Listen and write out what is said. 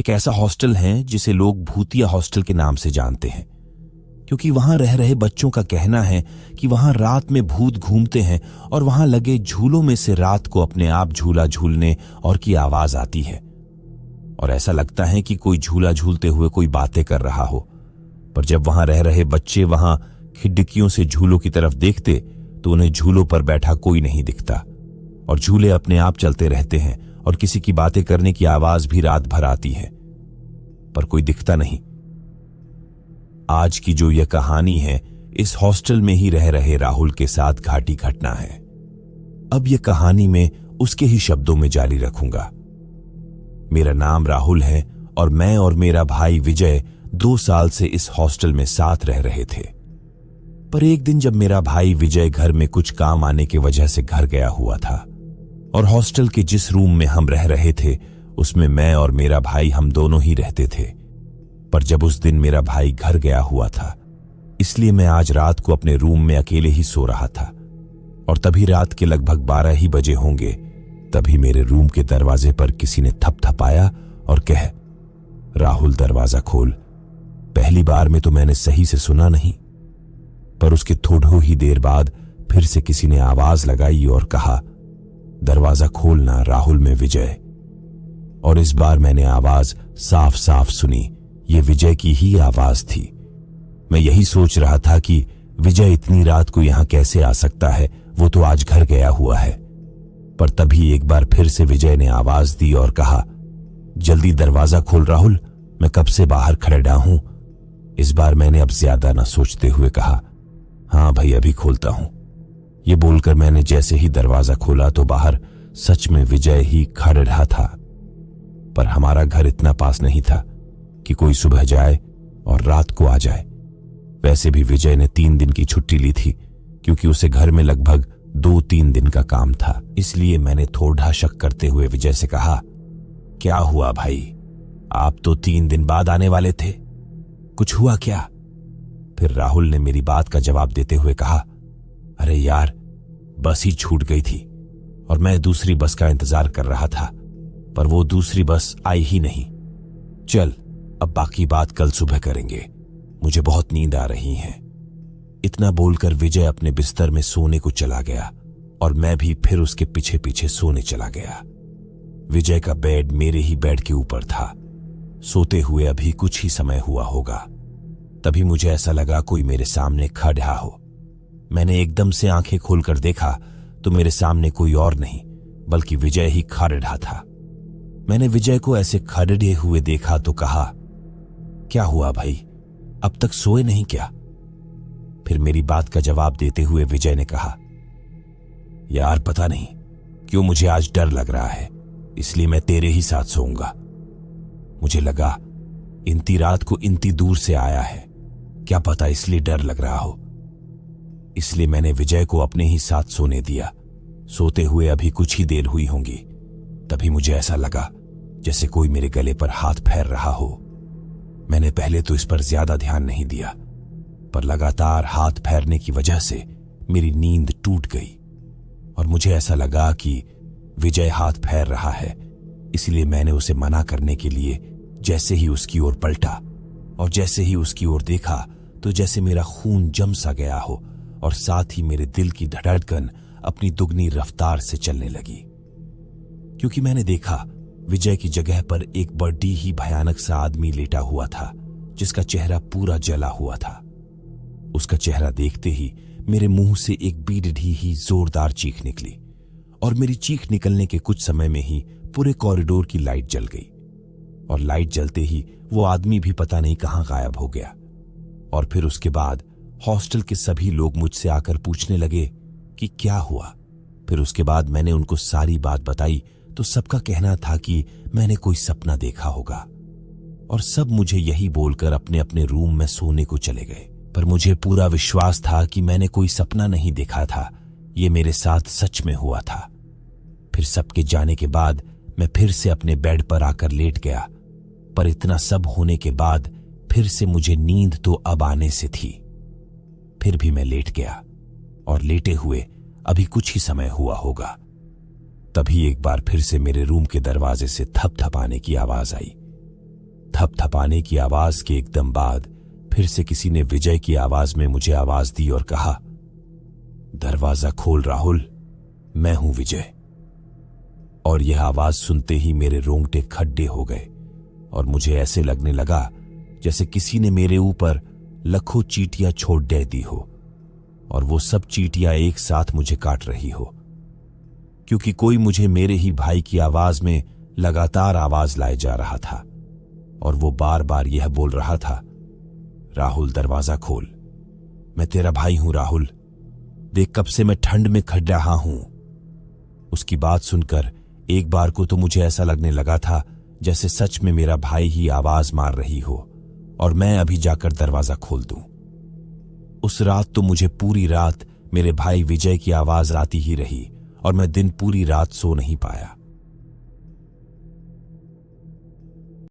एक ऐसा हॉस्टल है जिसे लोग भूतिया हॉस्टल के नाम से जानते हैं, क्योंकि वहां रह रहे बच्चों का कहना है कि वहां रात में भूत घूमते हैं और वहां लगे झूलों में से रात को अपने आप झूला झूलने और की आवाज आती है, और ऐसा लगता है कि कोई झूला झूलते हुए कोई बातें कर रहा हो। पर जब वहां रह रहे बच्चे वहां खिड़कियों से झूलों की तरफ देखते तो उन्हें झूलों पर बैठा कोई नहीं दिखता, और झूले अपने आप चलते रहते हैं और किसी की बातें करने की आवाज भी रात भर आती है, पर कोई दिखता नहीं। आज की जो यह कहानी है इस हॉस्टल में ही रह रहे राहुल के साथ घाटी घटना है। अब यह कहानी मैं उसके ही शब्दों में जारी रखूंगा। मेरा नाम राहुल है और मैं और मेरा भाई विजय 2 साल से इस हॉस्टल में साथ रह रहे थे। पर एक दिन जब मेरा भाई विजय घर में कुछ काम आने की वजह से घर गया हुआ था, और हॉस्टल के जिस रूम में हम रह रहे थे उसमें मैं और मेरा भाई हम दोनों ही रहते थे। पर जब उस दिन मेरा भाई घर गया हुआ था, इसलिए मैं आज रात को अपने रूम में अकेले ही सो रहा था, और तभी रात के लगभग 12 ही बजे होंगे, तभी मेरे रूम के दरवाजे पर किसी ने थपथपाया और कह, राहुल दरवाजा खोल। पहली बार में तो मैंने सही से सुना नहीं, पर उसके थोड़ी ही देर बाद फिर से किसी ने आवाज लगाई और कहा, दरवाजा खोलना राहुल, में विजय। और इस बार मैंने आवाज साफ साफ सुनी। ये विजय की ही आवाज थी। मैं यही सोच रहा था कि विजय इतनी रात को यहां कैसे आ सकता है, वो तो आज घर गया हुआ है। पर तभी एक बार फिर से विजय ने आवाज दी और कहा, जल्दी दरवाजा खोल राहुल, मैं कब से बाहर खड़ा हूं। इस बार मैंने अब ज्यादा न सोचते हुए कहा, हाँ भाई अभी खोलता हूं। ये बोलकर मैंने जैसे ही दरवाजा खोला तो बाहर सच में विजय ही खड़ा रहा था। पर हमारा घर इतना पास नहीं था कि कोई सुबह जाए और रात को आ जाए। वैसे भी विजय ने 3 दिन की छुट्टी ली थी, क्योंकि उसे घर में लगभग 2-3 दिन का काम था। इसलिए मैंने थोड़ा शक करते हुए विजय से कहा, क्या हुआ भाई, आप तो 3 दिन बाद आने वाले थे, कुछ हुआ क्या? फिर राहुल ने मेरी बात का जवाब देते हुए कहा, अरे यार, बस ही छूट गई थी और मैं दूसरी बस का इंतजार कर रहा था, पर वो दूसरी बस आई ही नहीं। चल, अब बाकी बात कल सुबह करेंगे, मुझे बहुत नींद आ रही है। इतना बोलकर विजय अपने बिस्तर में सोने को चला गया और मैं भी फिर उसके पीछे पीछे सोने चला गया। विजय का बेड मेरे ही बेड के ऊपर था। सोते हुए अभी कुछ ही समय हुआ होगा, तभी मुझे ऐसा लगा कोई मेरे सामने खड़ा हो। मैंने एकदम से आंखें खोलकर देखा तो मेरे सामने कोई और नहीं बल्कि विजय ही खड़ा था। मैंने विजय को ऐसे खड़े हुए देखा तो कहा, क्या हुआ भाई, अब तक सोए नहीं क्या? फिर मेरी बात का जवाब देते हुए विजय ने कहा, यार पता नहीं क्यों मुझे आज डर लग रहा है, इसलिए मैं तेरे ही साथ सोऊंगा। मुझे लगा इतनी रात को इतनी दूर से आया है, क्या पता इसलिए डर लग रहा हो। इसलिए मैंने विजय को अपने ही साथ सोने दिया। सोते हुए अभी कुछ ही देर हुई होंगी, तभी मुझे ऐसा लगा जैसे कोई मेरे गले पर हाथ फेर रहा हो। मैंने पहले तो इस पर ज्यादा ध्यान नहीं दिया, पर लगातार हाथ फेरने की वजह से मेरी नींद टूट गई और मुझे ऐसा लगा कि विजय हाथ फेर रहा है। इसलिए मैंने उसे मना करने के लिए जैसे ही उसकी ओर पलटा और जैसे ही उसकी ओर देखा तो जैसे मेरा खून जम सा गया हो और साथ ही मेरे दिल की धड़कन अपनी दुगनी रफ्तार से चलने लगी, क्योंकि मैंने देखा विजय की जगह पर एक बड़ी ही भयानक सा आदमी लेटा हुआ था, जिसका चेहरा पूरा जला हुआ था। उसका चेहरा देखते ही मेरे मुंह से एक बीढ़ी ही जोरदार चीख निकली और मेरी चीख निकलने के कुछ समय में ही पूरे कॉरिडोर की लाइट जल गई और लाइट जलते ही वो आदमी भी पता नहीं कहां गायब हो गया। और फिर उसके बाद हॉस्टल के सभी लोग मुझसे आकर पूछने लगे कि क्या हुआ। फिर उसके बाद मैंने उनको सारी बात बताई तो सबका कहना था कि मैंने कोई सपना देखा होगा और सब मुझे यही बोलकर अपने अपने रूम में सोने को चले गए। पर मुझे पूरा विश्वास था कि मैंने कोई सपना नहीं देखा था, ये मेरे साथ सच में हुआ था। फिर सबके जाने के बाद मैं फिर से अपने बेड पर आकर लेट गया, पर इतना सब होने के बाद फिर से मुझे नींद तो अब आने से थी। फिर भी मैं लेट गया और लेटे हुए अभी कुछ ही समय हुआ होगा, तभी एक बार फिर से मेरे रूम के दरवाजे से थपथपाने की आवाज आई थपथपाने की आवाज के एकदम बाद फिर से किसी ने विजय की आवाज में मुझे आवाज दी और कहा, दरवाजा खोल राहुल, मैं हूं विजय। और यह आवाज सुनते ही मेरे रोंगटे खड्डे हो गए और मुझे ऐसे लगने लगा जैसे किसी ने मेरे ऊपर लाखों चींटियां छोड़ दे दी हो और वो सब चींटियां एक साथ मुझे काट रही हो, क्योंकि कोई मुझे मेरे ही भाई की आवाज में लगातार आवाज लाए जा रहा था और वो बार बार यह बोल रहा था, राहुल दरवाजा खोल, मैं तेरा भाई हूं राहुल, देख कब से मैं ठंड में खड़ रहा हूं। उसकी बात सुनकर एक बार को तो मुझे ऐसा लगने लगा था जैसे सच में मेरा भाई ही आवाज मार रही हो और मैं अभी जाकर दरवाजा खोल दूं। उस रात तो मुझे पूरी रात मेरे भाई विजय की आवाज आती ही रही और मैं दिन पूरी रात सो नहीं पाया।